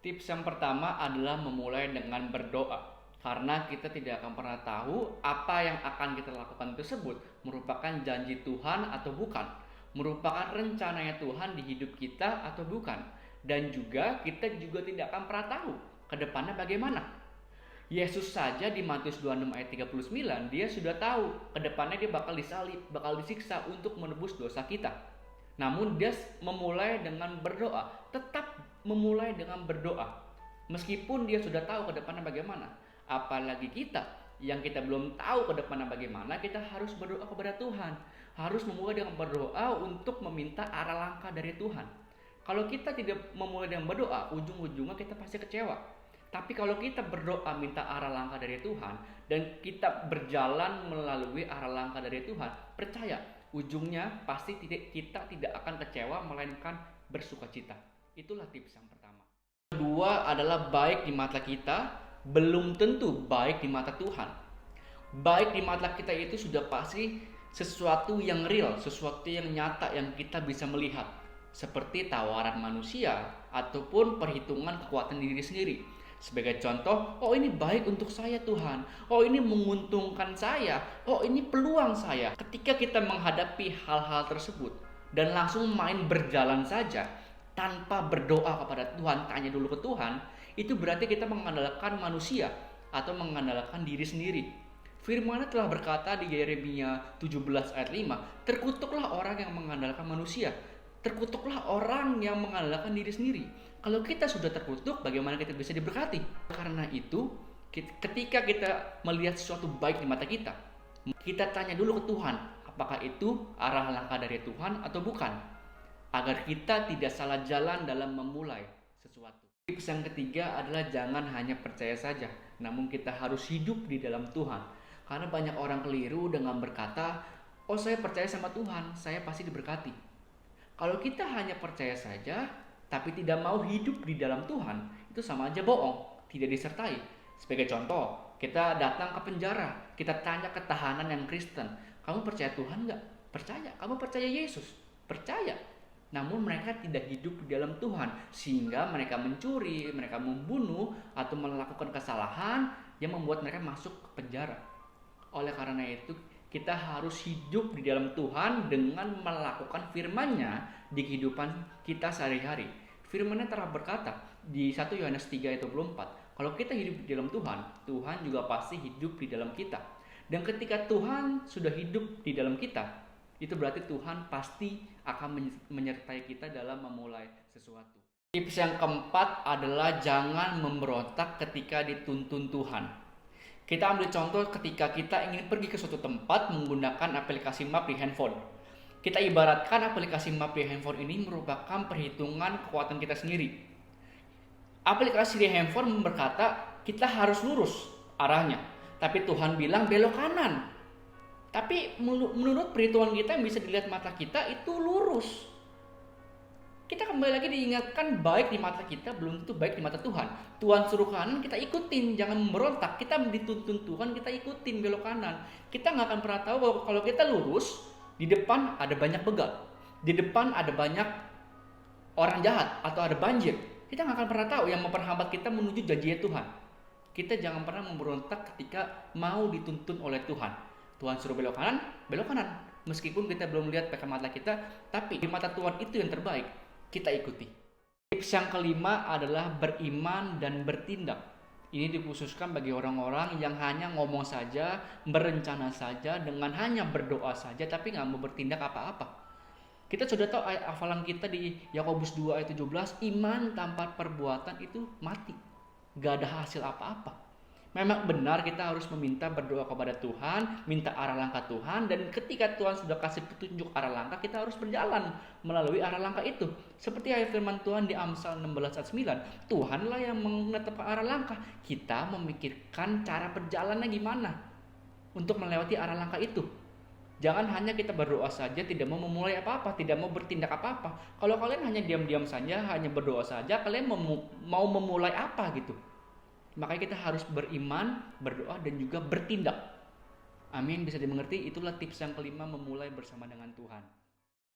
Tips yang pertama adalah memulai dengan berdoa. Karena kita tidak akan pernah tahu apa yang akan kita lakukan tersebut merupakan janji Tuhan atau bukan, merupakan rencananya Tuhan di hidup kita atau bukan. Dan juga kita juga tidak akan pernah tahu ke depannya bagaimana. Yesus saja di Matius 26 ayat 39 dia sudah tahu ke depannya dia bakal disalib, bakal disiksa untuk menebus dosa kita. Namun dia memulai dengan berdoa, tetap memulai dengan berdoa. Meskipun dia sudah tahu ke depannya bagaimana. Apalagi kita yang kita belum tahu ke depannya bagaimana, kita harus berdoa kepada Tuhan. Harus memulai dengan berdoa untuk meminta arah langkah dari Tuhan. Kalau kita tidak memulai dengan berdoa, ujung-ujungnya kita pasti kecewa. Tapi kalau kita berdoa minta arah langkah dari Tuhan dan kita berjalan melalui arah langkah dari Tuhan, percaya ujungnya pasti kita tidak akan kecewa melainkan bersukacita. Itulah tips yang pertama. Kedua adalah baik di mata kita belum tentu baik di mata Tuhan. Baik di mata kita itu sudah pasti sesuatu yang real, sesuatu yang nyata yang kita bisa melihat, seperti tawaran manusia ataupun perhitungan kekuatan diri sendiri. Sebagai contoh, oh ini baik untuk saya Tuhan, oh ini menguntungkan saya, oh ini peluang saya. Ketika kita menghadapi hal-hal tersebut dan langsung main berjalan saja tanpa berdoa kepada Tuhan, tanya dulu ke Tuhan, itu berarti kita mengandalkan manusia atau mengandalkan diri sendiri. Firman telah berkata di Yeremia 17 ayat 5, terkutuklah orang yang mengandalkan manusia, terkutuklah orang yang mengandalkan diri sendiri. Kalau kita sudah terkutuk, bagaimana kita bisa diberkati? Karena itu, ketika kita melihat sesuatu baik di mata kita tanya dulu ke Tuhan, apakah itu arah langkah dari Tuhan atau bukan? Agar kita tidak salah jalan dalam memulai sesuatu. Tips yang ketiga adalah jangan hanya percaya saja, namun kita harus hidup di dalam Tuhan. Karena banyak orang keliru dengan berkata, oh saya percaya sama Tuhan, saya pasti diberkati. Kalau kita hanya percaya saja, tapi tidak mau hidup di dalam Tuhan, itu sama aja bohong, tidak disertai. Sebagai contoh, kita datang ke penjara, kita tanya ke tahanan yang Kristen, kamu percaya Tuhan nggak? Percaya. Kamu percaya Yesus? Percaya. Namun mereka tidak hidup di dalam Tuhan, sehingga mereka mencuri, mereka membunuh, atau melakukan kesalahan yang membuat mereka masuk ke penjara. Oleh karena itu, kita harus hidup di dalam Tuhan dengan melakukan firman-Nya di kehidupan kita sehari-hari. Firman-Nya telah berkata di 1 Yohanes 3 ayat 24, kalau kita hidup di dalam Tuhan, Tuhan juga pasti hidup di dalam kita. Dan ketika Tuhan sudah hidup di dalam kita, itu berarti Tuhan pasti akan menyertai kita dalam memulai sesuatu. Tips yang keempat adalah jangan memberontak ketika dituntun Tuhan. Kita ambil contoh ketika kita ingin pergi ke suatu tempat menggunakan aplikasi map di handphone. Kita ibaratkan aplikasi map di handphone ini merupakan perhitungan kekuatan kita sendiri. Aplikasi di handphone berkata kita harus lurus arahnya, tapi Tuhan bilang belok kanan. Tapi menurut perhitungan kita yang bisa dilihat mata kita itu lurus. Kita kembali lagi diingatkan baik di mata kita belum tentu baik di mata Tuhan. Tuhan suruh kanan kita ikutin, jangan memberontak. Kita dituntun Tuhan kita ikutin belok kanan. Kita nggak akan pernah tahu bahwa kalau kita lurus di depan ada banyak begal, di depan ada banyak orang jahat atau ada banjir. Kita nggak akan pernah tahu yang memperhambat kita menuju janji Tuhan. Kita jangan pernah memberontak ketika mau dituntun oleh Tuhan. Tuhan suruh belok kanan, belok kanan. Meskipun kita belum lihat pakai mata kita, tapi di mata Tuhan itu yang terbaik. Kita ikuti. Tips yang kelima adalah beriman dan bertindak. Ini dikhususkan bagi orang-orang yang hanya ngomong saja, berencana saja, dengan hanya berdoa saja, tapi nggak mau bertindak apa-apa. Kita sudah tahu ayat hafalan kita di Yakobus 2 ayat 17, iman tanpa perbuatan itu mati. Gak ada hasil apa-apa. Memang benar kita harus meminta berdoa kepada Tuhan, minta arah langkah Tuhan, dan ketika Tuhan sudah kasih petunjuk arah langkah, kita harus berjalan melalui arah langkah itu. Seperti ayat firman Tuhan di Amsal 16 ayat 9, Tuhanlah yang menetapkan arah langkah. Kita memikirkan cara perjalannya gimana untuk melewati arah langkah itu. Jangan hanya kita berdoa saja, tidak mau memulai apa-apa, tidak mau bertindak apa-apa. Kalau kalian hanya diam-diam saja, hanya berdoa saja, kalian mau memulai apa gitu? Makanya kita harus beriman, berdoa, dan juga bertindak. Amin, bisa dimengerti. Itulah tips yang kelima memulai bersama dengan Tuhan.